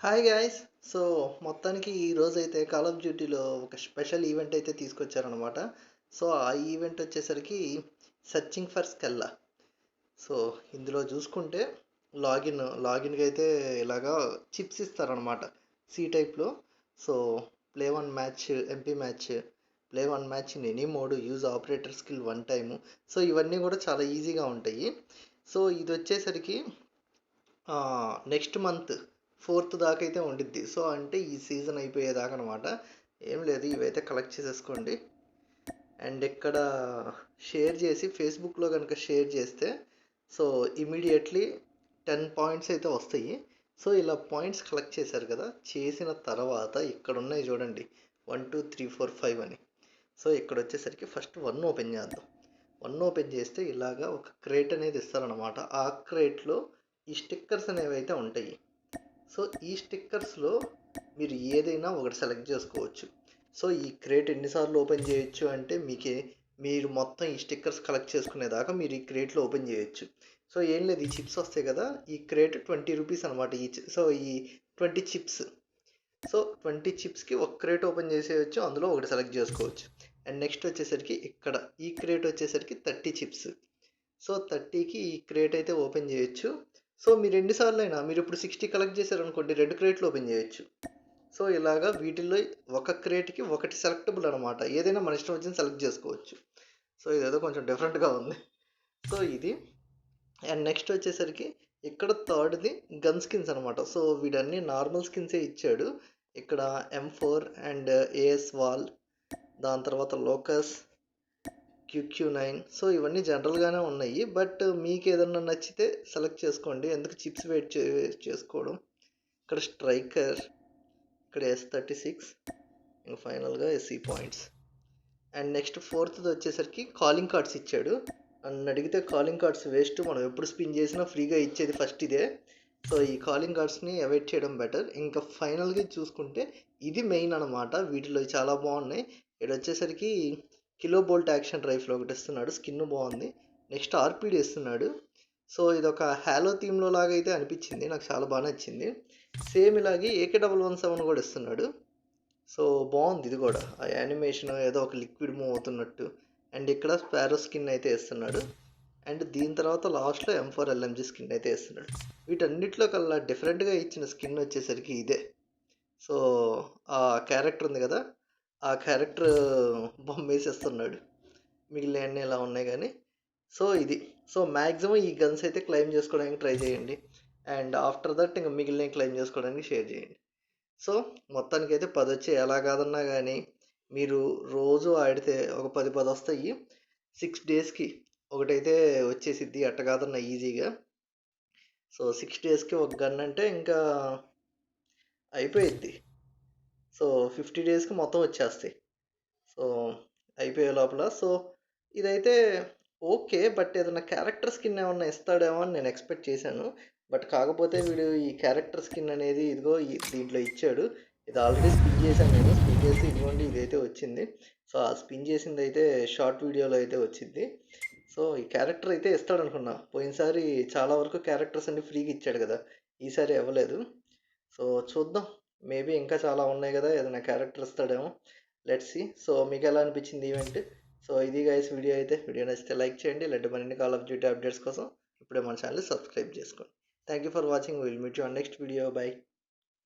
Hi guys. So మొత్తానికి ఈ రోజైతే కాల్ ఆఫ్ డ్యూటీలో ఒక స్పెషల్ ఈవెంట్ అయితే తీసుకొచ్చారనమాట. సో ఆ ఈవెంట్ వచ్చేసరికి సర్చింగ్ ఫర్ స్కెల్లా. సో ఇందులో చూసుకుంటే లాగిన్కి అయితే ఇలాగా చిప్స్ ఇస్తారనమాట సి టైప్లో. So play one match, MP match, play one match in any mode, use operator skill one time. So ఇవన్నీ కూడా చాలా ఈజీగా ఉంటాయి. సో ఇది వచ్చేసరికి నెక్స్ట్ మంత్ 4th దాకా అయితే ఉండిద్ది. సో అంటే ఈ సీజన్ అయిపోయేదాకా అనమాట. ఏం లేదు, ఇవైతే కలెక్ట్ చేసేసుకోండి. అండ్ ఇక్కడ షేర్ చేసి ఫేస్బుక్లో కనుక షేర్ చేస్తే సో ఇమీడియట్లీ 10 పాయింట్స్ అయితే వస్తాయి. సో ఇలా పాయింట్స్ కలెక్ట్ చేశారు కదా, చేసిన తర్వాత ఇక్కడ ఉన్నాయి చూడండి, 1 2 3 4 5 అని. సో ఇక్కడ వచ్చేసరికి ఫస్ట్ 1 ఓపెన్ చేద్దాం. 1 ఓపెన్ చేస్తే ఇలాగా ఒక క్రేట్ అనేది ఇస్తారనమాట. ఆ క్రేట్లో ఈ స్టిక్కర్స్ అనేవి అయితే ఉంటాయి. సో ఈ స్టిక్కర్స్లో మీరు ఏదైనా ఒకటి సెలెక్ట్ చేసుకోవచ్చు. సో ఈ క్రేట్ ఎన్నిసార్లు ఓపెన్ చేయొచ్చు అంటే మీరు మొత్తం ఈ స్టిక్కర్స్ కలెక్ట్ చేసుకునేదాకా మీరు ఈ క్రేట్లో ఓపెన్ చేయొచ్చు. సో ఏం లేదు, ఈ చిప్స్ వస్తాయి కదా, ఈ క్రేట్ 20 రూపీస్ అనమాట ఈచ్. సో ఈ 20 చిప్స్, సో 20 చిప్స్కి ఒక క్రేట్ ఓపెన్ చేసేయచ్చు, అందులో ఒకటి సెలెక్ట్ చేసుకోవచ్చు. అండ్ నెక్స్ట్ వచ్చేసరికి ఇక్కడ ఈ క్రేట్ వచ్చేసరికి 30 చిప్స్. సో 30కి ఈ క్రేట్ అయితే ఓపెన్ చేయొచ్చు. సో మీరు ఎన్నిసార్లు అయినా, మీరు ఇప్పుడు 60 కలెక్ట్ చేశారనుకోండి, 2 క్రేట్లు ఓపెన్ చేయొచ్చు. సో ఇలాగా వీటిల్లో ఒక క్రేట్కి ఒకటి సెలెక్టబుల్ అనమాట. ఏదైనా మన ఇష్టం వచ్చింది సెలెక్ట్ చేసుకోవచ్చు. సో ఇదేదో కొంచెం డిఫరెంట్గా ఉంది. సో ఇది. అండ్ నెక్స్ట్ వచ్చేసరికి ఇక్కడ థర్డ్ది గన్ స్కిన్స్ అనమాట. సో వీడన్నీ నార్మల్ స్కిన్సే ఇచ్చాడు. ఇక్కడ M4 అండ్ ఏఎస్ వాల్, దాని తర్వాత లోకస్, QQ9. సో ఇవన్నీ జనరల్గానే ఉన్నాయి. బట్ మీకు ఏదన్నా నచ్చితే సెలెక్ట్ చేసుకోండి, ఎందుకు చిప్స్ వెయిట్ చేసుకోవడం. ఇక్కడ స్ట్రైకర్, ఇక్కడ S36, ఇంకా ఫైనల్గా SC పాయింట్స్. అండ్ నెక్స్ట్ ఫోర్త్ది వచ్చేసరికి కాలింగ్ కార్డ్స్ ఇచ్చాడు. నన్ను అడిగితే కాలింగ్ కార్డ్స్ వేస్ట్, మనం ఎప్పుడు స్పిన్ చేసినా ఫ్రీగా ఇచ్చేది ఫస్ట్ ఇదే. సో ఈ కాలింగ్ కార్డ్స్ని అవాయిడ్ చేయడం బెటర్. ఇంకా ఫైనల్గా చూసుకుంటే ఇది మెయిన్ అనమాట. వీటిలో చాలా బాగున్నాయి. ఇక్కడ వచ్చేసరికి కిలో బోల్ట్ యాక్షన్ రైఫిల్ ఒకటి ఇస్తున్నాడు, స్కిన్ బాగుంది. నెక్స్ట్ ఆర్పిడి ఇస్తున్నాడు. సో ఇది ఒక హ్యాలో థీమ్లో లాగా అయితే అనిపించింది, నాకు చాలా బాగా నచ్చింది. సేమ్ ఇలాగే AK-117 కూడా ఇస్తున్నాడు. సో బాగుంది ఇది కూడా, ఆ యానిమేషన్ ఏదో ఒక లిక్విడ్ మూవ్ అవుతున్నట్టు. అండ్ ఇక్కడ స్పారో స్కిన్ అయితే వేస్తున్నాడు. అండ్ దీని తర్వాత లాస్ట్లో M4 LMG స్కిన్ అయితే వేస్తున్నాడు. వీటన్నిటిలో కల్లా డిఫరెంట్గా ఇచ్చిన స్కిన్ వచ్చేసరికి ఇదే. సో ఆ క్యారెక్టర్ ఉంది కదా, ఆ క్యారెక్టర్ బొమ్మ వేసేస్తున్నాడు. మిగిలిన ఇలా ఉన్నాయి కానీ. సో ఇది. సో మ్యాక్సిమం ఈ గన్స్ అయితే క్లెయిమ్ చేసుకోవడానికి ట్రై చేయండి. అండ్ ఆఫ్టర్ దట్ ఇంకా మిగిలిన క్లెయిమ్ చేసుకోవడానికి షేర్ చేయండి. సో మొత్తానికైతే 10 వచ్చాయి. ఎలా కాదన్నా కానీ మీరు రోజు ఆడితే ఒక 10 వస్తాయి. 6 డేస్కి ఒకటైతే వచ్చేసిద్ది, అట్ట కాదన్నా ఈజీగా. సో 6 డేస్కి ఒక గన్ అంటే ఇంకా అయిపోయిద్ది. సో 50 డేస్కి మొత్తం వచ్చేస్తాయి. సో అయిపోయే లోపల. సో ఇదైతే ఓకే, బట్ ఏదైనా క్యారెక్టర్ స్కిన్ ఏమన్నా ఇస్తాడేమో అని నేను ఎక్స్పెక్ట్ చేశాను. బట్ కాకపోతే వీడు ఈ క్యారెక్టర్ స్కిన్ అనేది ఇదిగో దీంట్లో ఇచ్చాడు. ఇది ఆల్రెడీ స్పిన్ చేశాను నేను. స్పిన్ చేసి ఇదిగోండి ఇదైతే వచ్చింది. సో ఆ స్పిన్ చేసింది అయితే షార్ట్ వీడియోలో అయితే వచ్చింది. సో ఈ క్యారెక్టర్ అయితే ఇస్తాడు అనుకున్నా. పోయినసారి చాలా వరకు క్యారెక్టర్స్ అన్ని ఫ్రీగా ఇచ్చాడు కదా, ఈసారి ఇవ్వలేదు. సో చూద్దాం, మేబీ ఇంకా చాలా ఉన్నాయి కదా, ఏదైనా క్యారెక్టర్ ఇస్తాడేమో. Let's see. సో మీకు ఎలా అనిపించింది ఈవెంట్? సో ఇది గైస్ వీడియో అయితే. వీడియో నచ్చితే లైక్ చేయండి. ఇలాంటి మరిన్ని కాల్ ఆఫ్ డ్యూటీ అప్డేట్స్ కోసం ఇప్పుడే మన ఛానల్ సబ్స్క్రైబ్ చేసుకోండి. Thank you for watching. Will meet you on next video. By.